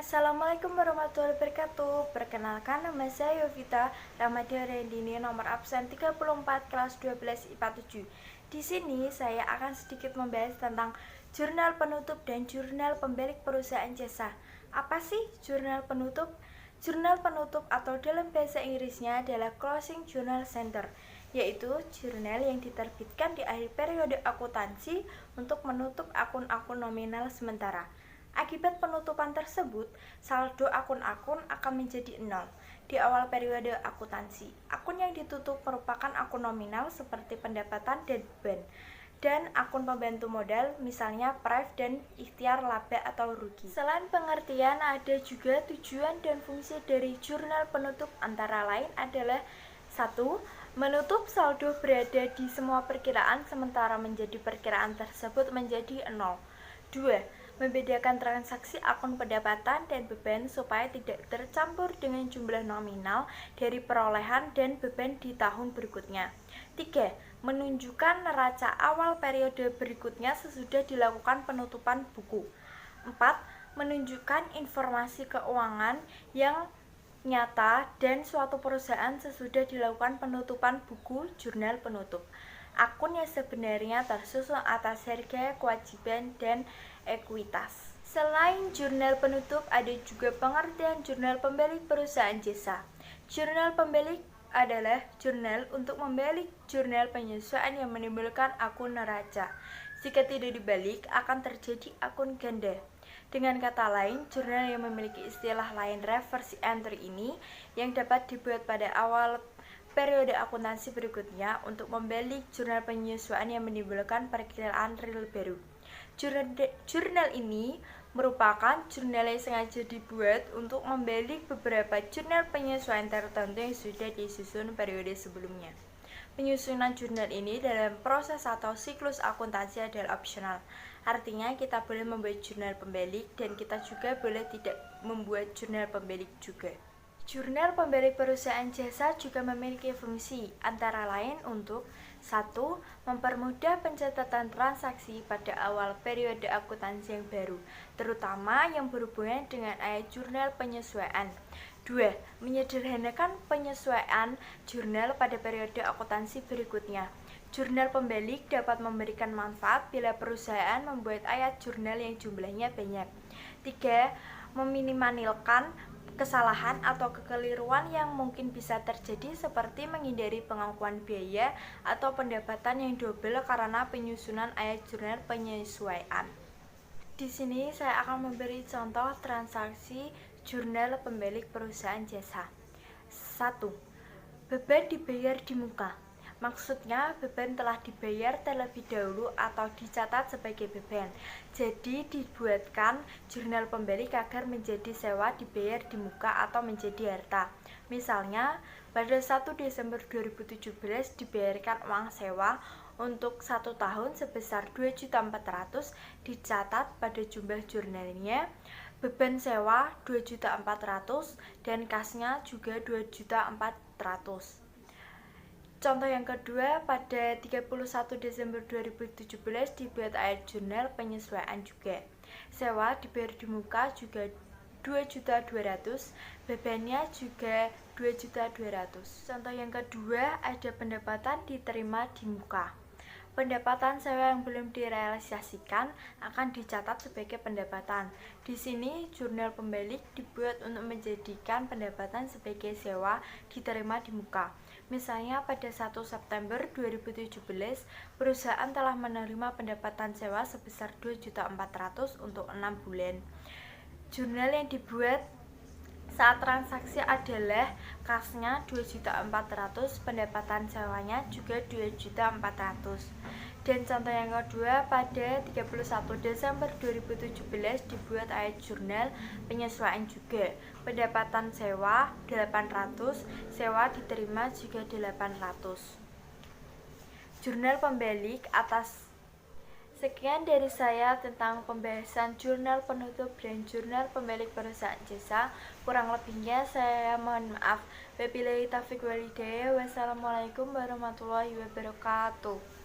Assalamualaikum warahmatullahi wabarakatuh. Perkenalkan, nama saya Yovita Ramadhan Rendini, nomor absen 34 kelas 12 IPA 7. Di sini saya akan sedikit membahas tentang jurnal penutup dan jurnal pemilik perusahaan jasa. Apa sih jurnal penutup? Jurnal penutup atau dalam bahasa Inggrisnya adalah closing journal center, yaitu jurnal yang diterbitkan di akhir periode akuntansi untuk menutup akun-akun nominal sementara. Akibat penutupan tersebut, saldo akun-akun akan menjadi nol di awal periode akuntansi. Akun yang ditutup merupakan akun nominal seperti pendapatan dan beban, dan akun pembantu modal misalnya pref dan ikhtiar laba atau rugi. Selain pengertian, ada juga tujuan dan fungsi dari jurnal penutup, antara lain adalah 1. Menutup saldo berada di semua perkiraan sementara menjadi perkiraan tersebut menjadi 0. 2. Membedakan transaksi akun pendapatan dan beban supaya tidak tercampur dengan jumlah nominal dari perolehan dan beban di tahun berikutnya. 3. Menunjukkan neraca awal periode berikutnya sesudah dilakukan penutupan buku. 4. Menunjukkan informasi keuangan yang nyata dan suatu perusahaan sesudah dilakukan penutupan buku jurnal penutup. Akun yang sebenarnya tersusun atas harga, kewajiban, dan ekuitas. Selain jurnal penutup, ada juga pengertian jurnal pemilik perusahaan jasa. Jurnal pemilik adalah jurnal untuk membalik jurnal penyesuaian yang menimbulkan akun neraca. Jika tidak dibalik, akan terjadi akun ganda. Dengan kata lain, jurnal yang memiliki istilah lain reverse entry ini yang dapat dibuat pada awal periode akuntansi berikutnya untuk membalik jurnal penyesuaian yang menimbulkan perkiraan real baru. Jurnal ini merupakan jurnal yang sengaja dibuat untuk membalik beberapa jurnal penyesuaian tertentu yang sudah disusun periode sebelumnya. Penyusunan jurnal ini dalam proses atau siklus akuntansi adalah opsional. Artinya kita boleh membuat jurnal pembalik dan kita juga boleh tidak membuat jurnal pembalik juga. Jurnal pemilik perusahaan jasa juga memiliki fungsi, antara lain untuk 1. Mempermudah pencatatan transaksi pada awal periode akuntansi yang baru, terutama yang berhubungan dengan ayat jurnal penyesuaian. 2. Menyederhanakan penyesuaian jurnal pada periode akuntansi berikutnya. Jurnal pembalik dapat memberikan manfaat bila perusahaan membuat ayat jurnal yang jumlahnya banyak. 3. Meminimalisir kesalahan atau kekeliruan yang mungkin bisa terjadi seperti menghindari pengakuan biaya atau pendapatan yang double karena penyusunan ayat jurnal penyesuaian. Di sini saya akan memberi contoh transaksi jurnal pemilik perusahaan jasa. 1. Beban dibayar di muka. Maksudnya beban telah dibayar terlebih dahulu atau dicatat sebagai beban. Jadi dibuatkan jurnal pembalik agar menjadi sewa dibayar di muka atau menjadi harta. Misalnya pada 1 Desember 2017 dibayarkan uang sewa untuk 1 tahun sebesar 2.400.000, dicatat pada jumlah jurnalnya beban sewa 2.400.000 dan kasnya juga 2.400.000. Contoh yang kedua, pada 31 Desember 2017 dibuat ayat jurnal penyesuaian juga. Sewa dibayar di muka juga 2.200.000, bebannya juga 2.200.000. Contoh yang kedua, ada pendapatan diterima di muka. Pendapatan sewa yang belum direalisasikan akan dicatat sebagai pendapatan. Di sini jurnal pembalik dibuat untuk menjadikan pendapatan sebagai sewa diterima di muka. Misalnya pada 1 September 2017 perusahaan telah menerima pendapatan sewa sebesar 2.400.000 untuk 6 bulan. Jurnal yang dibuat saat transaksi adalah kasnya 2.400.000, pendapatan sewanya juga 2.400.000. Dan contoh yang kedua, pada 31 Desember 2017 dibuat ayat jurnal penyesuaian juga. Pendapatan sewa 800, sewa diterima juga 800. Jurnal pembalik atas. Sekian dari saya tentang pembahasan jurnal penutup dan jurnal pemilik perusahaan jasa. Kurang lebihnya saya mohon maaf. Wabillahi taufiq wal hidayah. Wassalamualaikum warahmatullahi wabarakatuh.